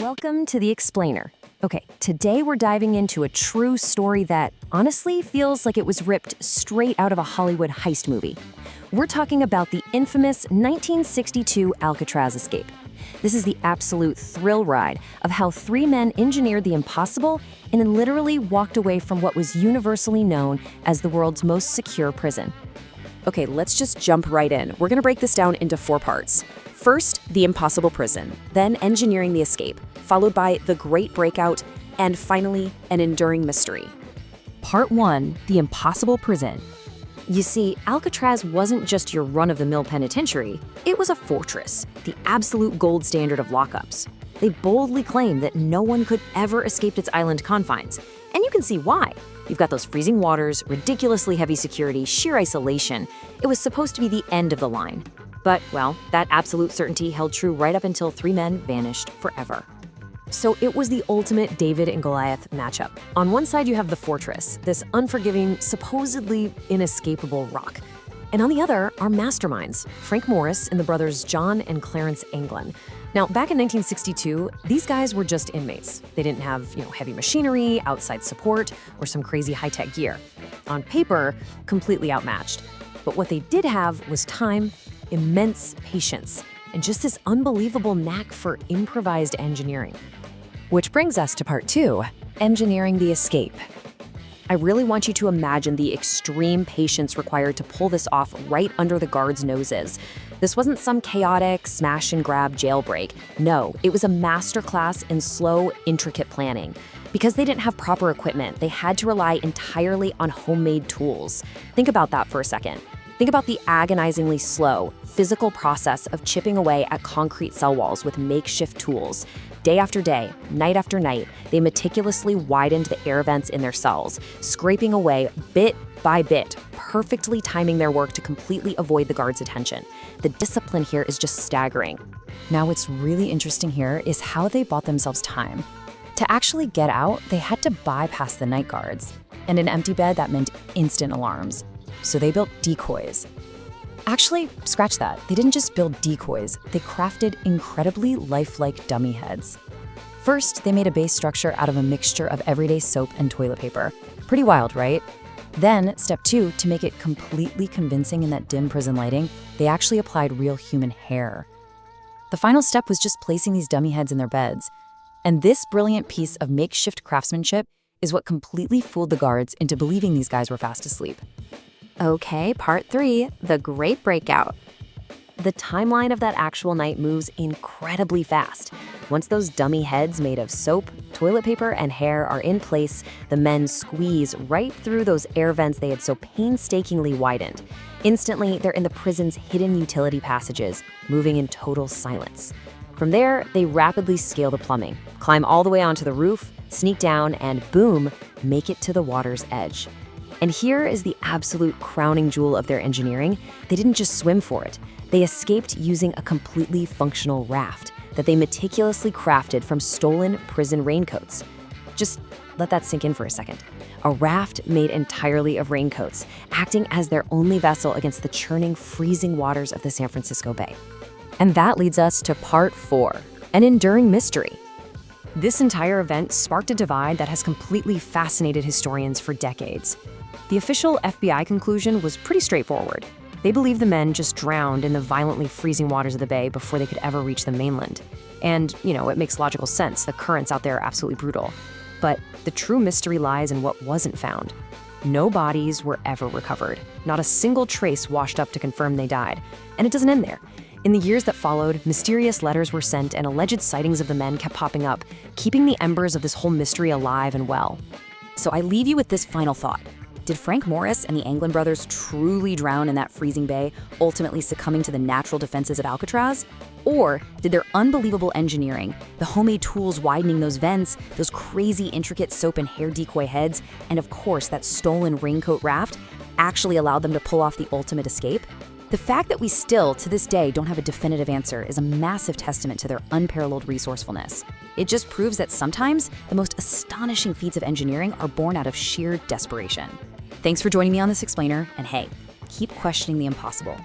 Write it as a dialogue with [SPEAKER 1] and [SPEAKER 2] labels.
[SPEAKER 1] Welcome to The Explainer. Okay, today we're diving into a true story that honestly feels like it was ripped straight out of a Hollywood heist movie. We're talking about the infamous 1962 Alcatraz escape. This is the absolute thrill ride of how three men engineered the impossible and then literally walked away from what was universally known as the world's most secure prison.
[SPEAKER 2] Okay, let's just jump right in. We're going to break this down into 4 parts. First, the impossible prison, then engineering the escape, followed by the great breakout, and finally, an enduring mystery.
[SPEAKER 1] Part 1, the impossible prison. You see, Alcatraz wasn't just your run-of-the-mill penitentiary, it was a fortress, the absolute gold standard of lockups. They boldly claimed that no one could ever escape its island confines, and you can see why. You've got those freezing waters, ridiculously heavy security, sheer isolation. It was supposed to be the end of the line. But, well, that absolute certainty held true right up until 3 men vanished forever. So it was the ultimate David and Goliath matchup. On one side, you have the fortress, this unforgiving, supposedly inescapable rock. And on the other are masterminds, Frank Morris and the brothers John and Clarence Anglin. Now, back in 1962, these guys were just inmates. They didn't have, heavy machinery, outside support, or some crazy high-tech gear. On paper, completely outmatched. But what they did have was time, immense patience, and just this unbelievable knack for improvised engineering. Which brings us to part 2, engineering the escape. I really want you to imagine the extreme patience required to pull this off right under the guards' noses. This wasn't some chaotic smash-and-grab jailbreak. No, it was a masterclass in slow, intricate planning. Because they didn't have proper equipment, they had to rely entirely on homemade tools. Think about that for a second. Think about the agonizingly slow, physical process of chipping away at concrete cell walls with makeshift tools. Day after day, night after night, they meticulously widened the air vents in their cells, scraping away bit by bit, perfectly timing their work to completely avoid the guards' attention. The discipline here is just staggering.
[SPEAKER 3] Now, what's really interesting here is how they bought themselves time. To actually get out, they had to bypass the night guards. And an empty bed, that meant instant alarms. So they built decoys. Actually, scratch that. They didn't just build decoys, they crafted incredibly lifelike dummy heads. First, they made a base structure out of a mixture of everyday soap and toilet paper. Pretty wild, right? Then, step 2, to make it completely convincing in that dim prison lighting, they actually applied real human hair. The final step was just placing these dummy heads in their beds. And this brilliant piece of makeshift craftsmanship is what completely fooled the guards into believing these guys were fast asleep.
[SPEAKER 1] Okay, part 3, the great breakout. The timeline of that actual night moves incredibly fast. Once those dummy heads made of soap, toilet paper, and hair are in place, the men squeeze right through those air vents they had so painstakingly widened. Instantly, they're in the prison's hidden utility passages, moving in total silence. From there, they rapidly scale the plumbing, climb all the way onto the roof, sneak down, and boom, make it to the water's edge. And here is the absolute crowning jewel of their engineering. They didn't just swim for it. They escaped using a completely functional raft that they meticulously crafted from stolen prison raincoats. Just let that sink in for a second. A raft made entirely of raincoats, acting as their only vessel against the churning, freezing waters of the San Francisco Bay. And that leads us to part 4, an enduring mystery. This entire event sparked a divide that has completely fascinated historians for decades. The official FBI conclusion was pretty straightforward. They believe the men just drowned in the violently freezing waters of the bay before they could ever reach the mainland. And, it makes logical sense. The currents out there are absolutely brutal. But the true mystery lies in what wasn't found. No bodies were ever recovered. Not a single trace washed up to confirm they died. And it doesn't end there. In the years that followed, mysterious letters were sent and alleged sightings of the men kept popping up, keeping the embers of this whole mystery alive and well.
[SPEAKER 2] So I leave you with this final thought. Did Frank Morris and the Anglin brothers truly drown in that freezing bay, ultimately succumbing to the natural defenses of Alcatraz? Or did their unbelievable engineering, the homemade tools widening those vents, those crazy intricate soap and hair decoy heads, and of course that stolen raincoat raft, actually allow them to pull off the ultimate escape? The fact that we still, to this day, don't have a definitive answer is a massive testament to their unparalleled resourcefulness. It just proves that sometimes the most astonishing feats of engineering are born out of sheer desperation. Thanks for joining me on this explainer, and hey, keep questioning the impossible.